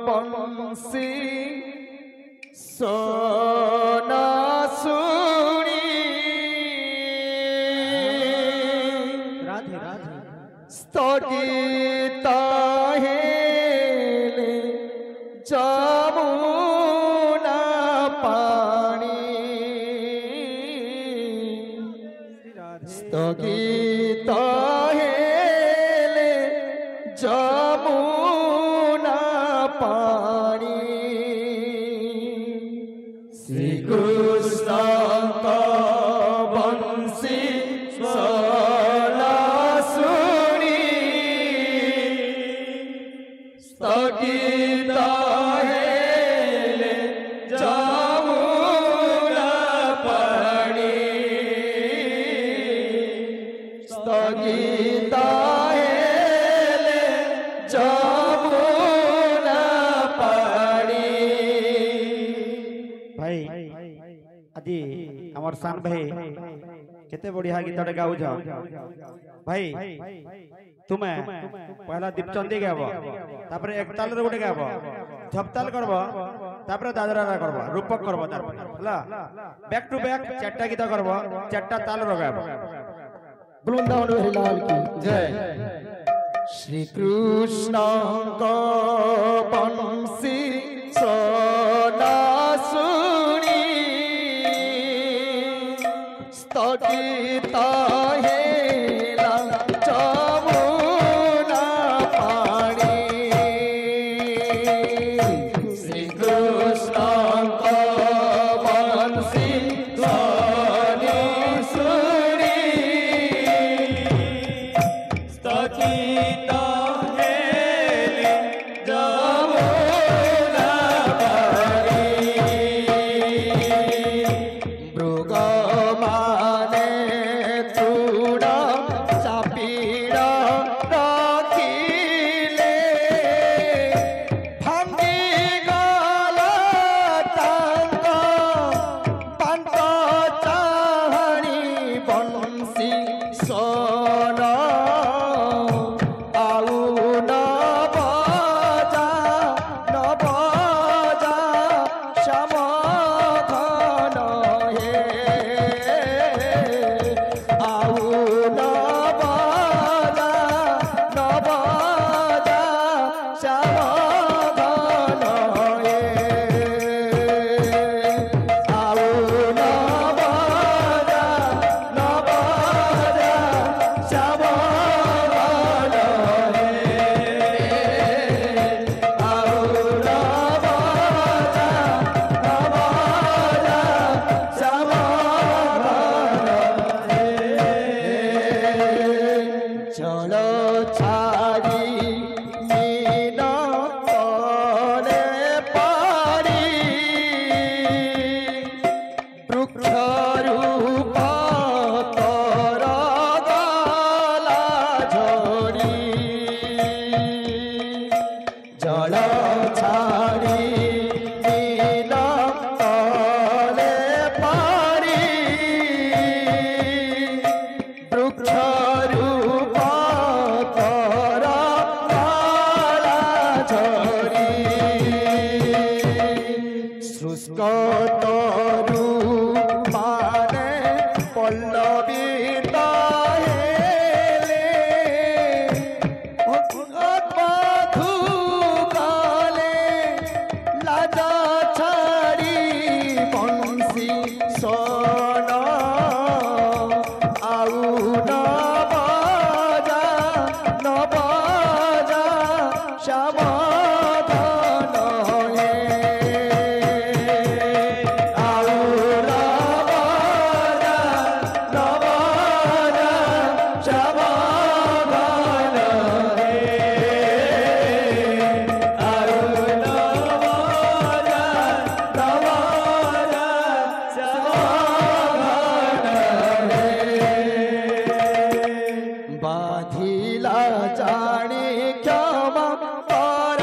बंसी सोना सुनी राधे राधे स्थगित हेले जमुना पानी स्थगित हेले जमुना पानी श्री कृष्ण बंसी सोना सुनी स्थगित हेले जमुना पानी स्थगित हेले जमुना पानी। भाई आदि आमर सान भाई केते बढ़िया गीतटे गाउछ भाई तुम्हें पहला दीपचंदी गाब तापरे एक ताल रे गोटे गाब झपताल करब तापरे दादरा करब रूपक करब तारपर हला बैक टू बैक चारटा गीत करब चारटा ताल लगाब वृंदावन बिहारी लाल की जय। श्री कृष्ण बंसी सोना सुनी स्थगित हेला जमुना पानी श्री कृष्ण बंसी सोनी सुनी स्थगित हेले जमुना पानी मृग माने चूड़ चापीड़ रखिले भांगी गला तांग पांत चाहणी बंसी सोना आउ न बजा श्याम घन हे आउ न बजा श्याम घन हे आउ न बजा श्याम घन हे आउ न बजा श्याम घन हे चल छाड़ी मीन तले पारी वृक्ष रूप तर गला झड़ी जल छाड़ी मीन तले पारी वृक्ष रूप तर गला झड़ी शुष्क तरु माने पल्लवित हेले मधु गाले लाज छाड़ी बंसी सोना आउ न बजा श्याम घन हे आउ न बजा श्याम घन हे आउ न बजा श्याम घन हे बाधिला जाने क्षमा कर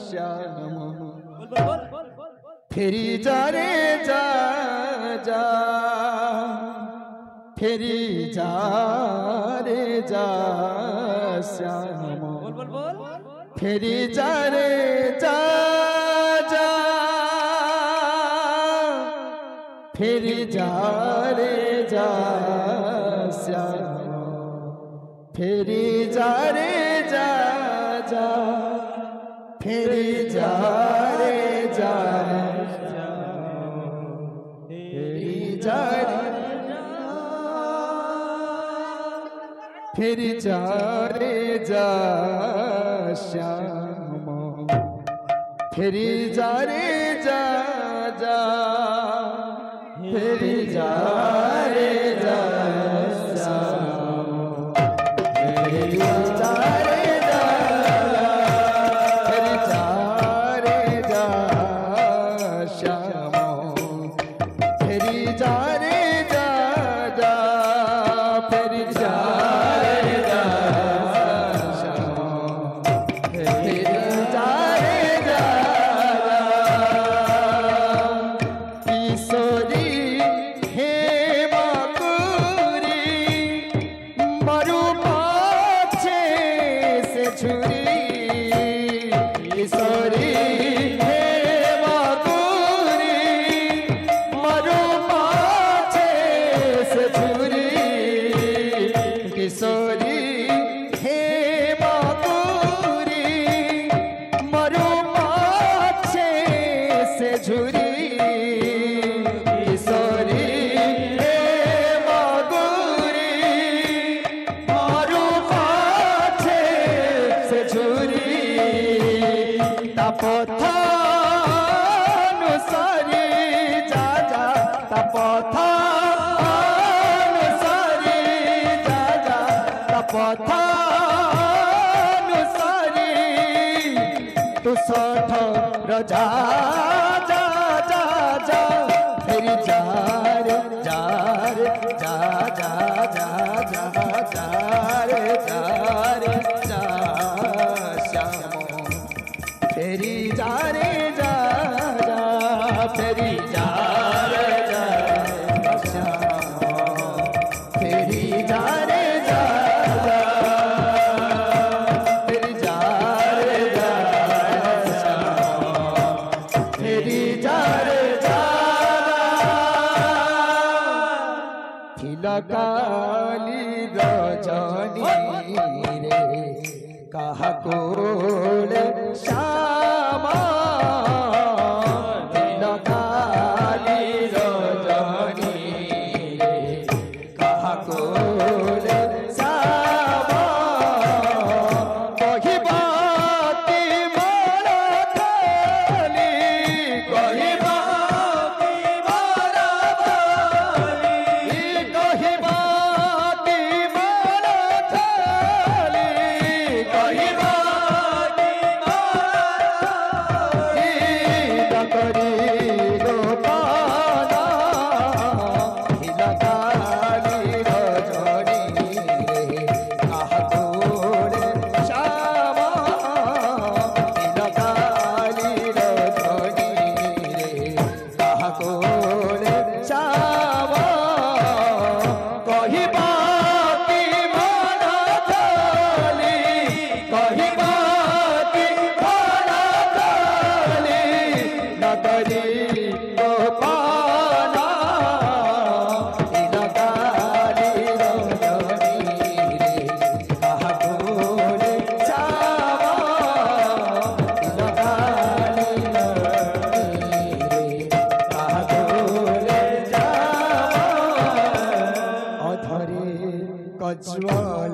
श्याम फेरी जा रे जा जा फेरी जा रे जा श्याम फेरी जा रे जा जा फेरी जा रे जा श्याम फेरी जा रे जा जा फेरी जा रे जा फेरी जा रे फेरी जा रे जा श्याम फेरी जा रे जा जा फेरी जा रे जा श्याम फेरी जा रे जा फेरी जा रे जा श्याम फेरी जा रे जा जा फेरी जा रे जा श्याम फेरी जा रे जा किशोरी हे मकुरी मरु पाछे से छुरी किशोरी हे मकुरी मरु पाछे से छुरी किशोरी हे मकुरी मरु पाछे से झुरी किशोरी हे मकुरी मरु पाछे से झुरी तपथानुसारी जा जा तपथानुसारी जा जा तपथानुसारी तू सठ रजा जा जा जा फेरी जा रे जा रे जा जा जा जा जा रे जा रे जा श्याम फेरी जा रे जा जा फेरी जा रे जा श्याम फेरी जा रे जा जा फेरी जा रे जा श्याम फेरी जा रे जा काली रजनी रे कहा कोल श्यामा काली रजनी रे कहा कोल श्यामा कहिबा की माला खाली कहिबा की माला खाली कहिबा की माला खाली कहिबा की माला करी गोपाला हिला काली रजनी रे कहा कोल श्यामा हिला काली रजनी रे कहा कोल श्यामा कहिबा की माला खाली कहिबा की माला खाली नगरी गोपाला हिला काली रजनी रे कहा कोल श्यामा हिला काली रजनी रे कहा कोल श्यामा अधरे कज्वल